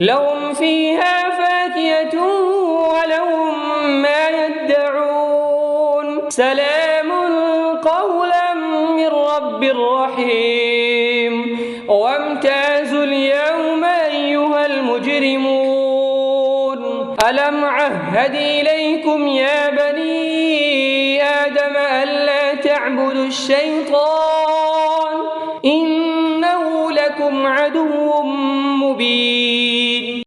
لهم فيها فاكهة ولهم ما يدعون سلام قولا من رب رحيم وامتازوا اليوم أيها المجرمون ألم عهد إليكم يا بني آدم ألا تعبدوا الشيطان إنه لكم عدو مبين